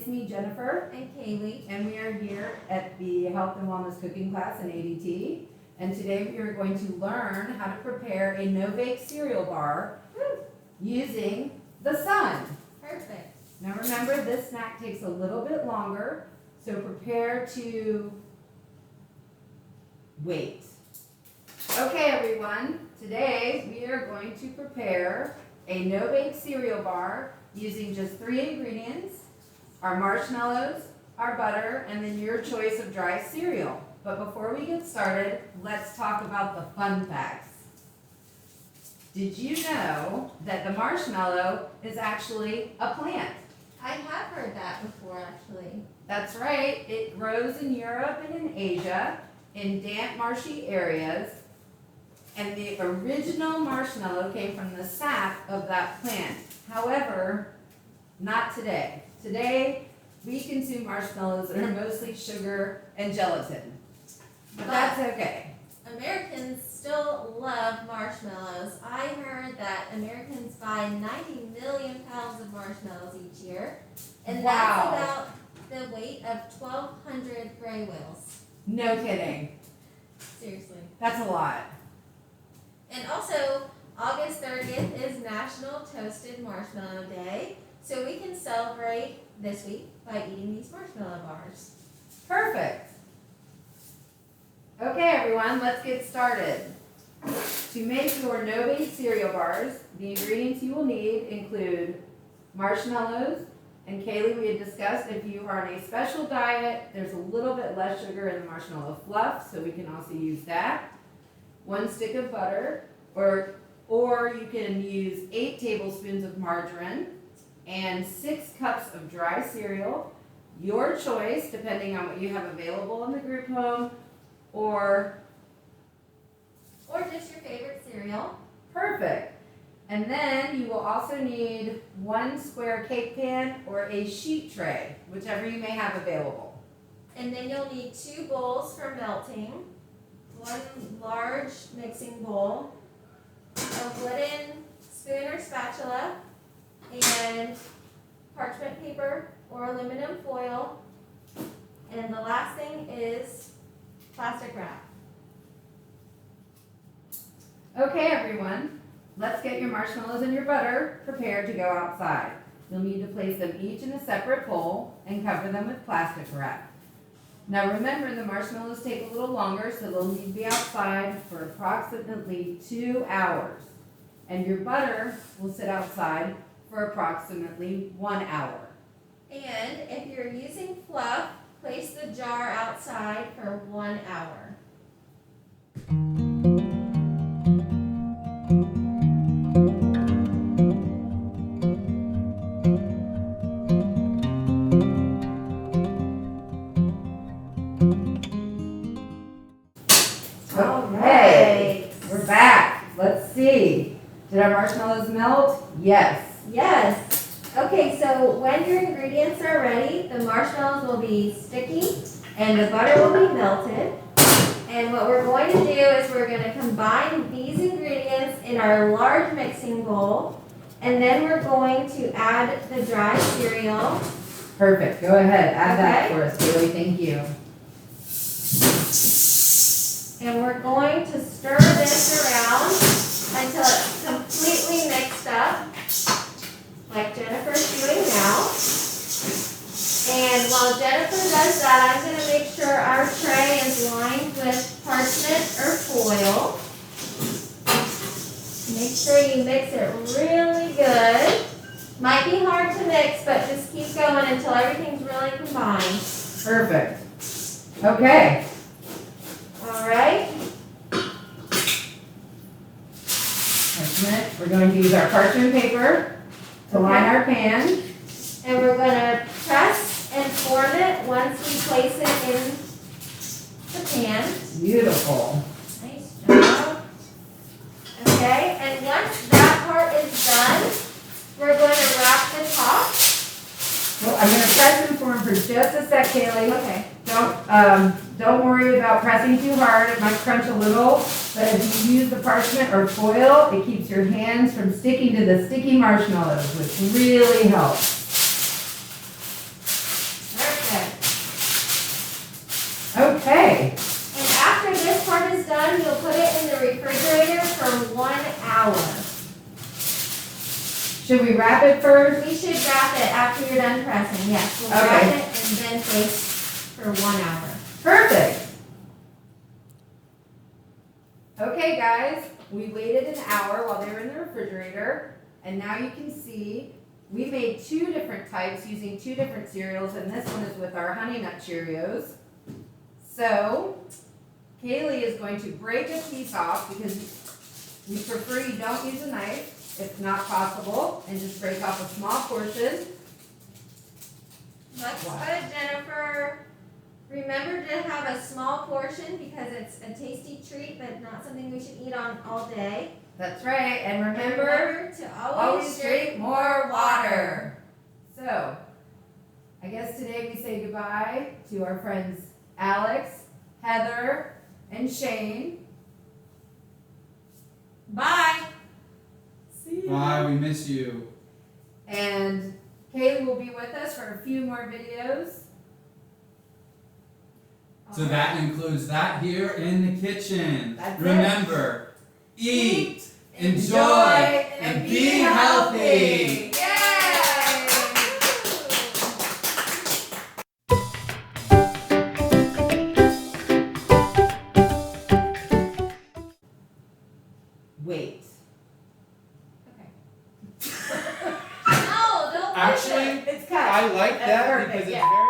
it's me, Jennifer, and Kaylee. and we are here at the Health and Wellness Cooking class in ADT. And today we are going to learn how to prepare a no-bake cereal bar using the sun. Perfect. Now remember, this snack takes a little bit longer, so prepare to wait. Okay, everyone, today we are going to prepare a no-bake cereal bar using just 3 ingredients: our marshmallows, our butter, and then your choice of dry cereal. But before we get started, let's talk about the fun facts. Did you know that the marshmallow is actually a plant? I have heard that before, actually. That's right. It grows in Europe and in Asia, in damp, marshy areas. And the original marshmallow came from the sap of that plant. However, not today. Today, we consume marshmallows that are mostly sugar and gelatin. But that's okay. Americans still love marshmallows. I heard that Americans buy 90 million pounds of marshmallows each year. And Wow. that's about the weight of 1,200 gray whales. No kidding. Seriously. That's a lot. And also, August 30th is National Toasted Marshmallow Day. So we can celebrate this week by eating these marshmallow bars. Perfect. Okay, everyone, let's get started. To make your no-bake cereal bars, the ingredients you will need include marshmallows. And Kaylee, we had discussed if you are on a special diet, there's a little bit less sugar in the marshmallow fluff, so we can also use that. 1 stick of butter, or you can use 8 tablespoons of margarine and 6 cups of dry cereal. Your choice, depending on what you have available in the group home, or just your favorite cereal. perfect. And then you will also need 1 square cake pan or a sheet tray, whichever you may have available. And then you'll need 2 bowls for melting, 1 large mixing bowl, a wooden spoon or spatula, and parchment paper or aluminum foil. And the last thing is plastic wrap. Okay, everyone, let's get your marshmallows and your butter prepared to go outside. You'll need to place them each in a separate bowl and cover them with plastic wrap. Now remember, the marshmallows take a little longer, so they'll need to be outside for approximately 2 hours. And your butter will sit outside for approximately 1 hour. And if you're using fluff, place the jar outside for 1 hour. Okay, we're back. Let's see. Did our marshmallows melt? Yes. Yes. Okay, so when your ingredients are ready, the marshmallows will be sticky and the butter will be melted. And what we're going to do is we're going to combine these ingredients in our large mixing bowl. And then we're going to add the dry cereal. Perfect. Go ahead. Add that Okay. for us, Bailey. Thank you. And we're going to stir this around until it's completely mixed up, like Jennifer's doing now. And while Jennifer does that, I'm going to make sure our tray is lined with parchment or foil. Make sure you mix it really good. Might be hard to mix, but just keep going until everything's really combined. Perfect. Okay. All right? We're going to use our parchment paper to line our pan. And we're going to press and form it once we place it in the pan. Beautiful. Nice job. Okay, and once that part is done, we're going to wrap the top. Well, I'm going to press and form for just a sec, Kaylee. Okay. Don't worry about pressing too hard. It might crunch a little, but if you use the parchment or foil, it keeps your hands from sticking to the sticky marshmallows, which really helps. hour. Should we wrap it first? We should wrap it after you're done pressing. Yes, we'll Okay. wrap it and then bake for 1 hour. Perfect. Okay, guys, we waited an hour while they were in the refrigerator, and now you can see we made 2 different types using 2 different cereals, and this one is with our Honey Nut Cheerios. So, Kaylee is going to break a piece off because we prefer you don't use a knife if not possible, and just break off a small portion. Looks Wow. good, Jennifer. Remember to have a small portion because it's a tasty treat, but not something we should eat on all day. That's right, and And remember, to always drink more water. So, I guess today we say goodbye to our friends Alex, Heather, and Shane. Bye. See you. Bye, we miss you. And Kaylee will be with us for a few more videos. So that includes that here in the kitchen. That's it. Remember, eat, enjoy, and and be healthy. Yay! Wait. Okay. No, don't push Actually, it. It's cut. I like That's that perfect, because it's yeah. very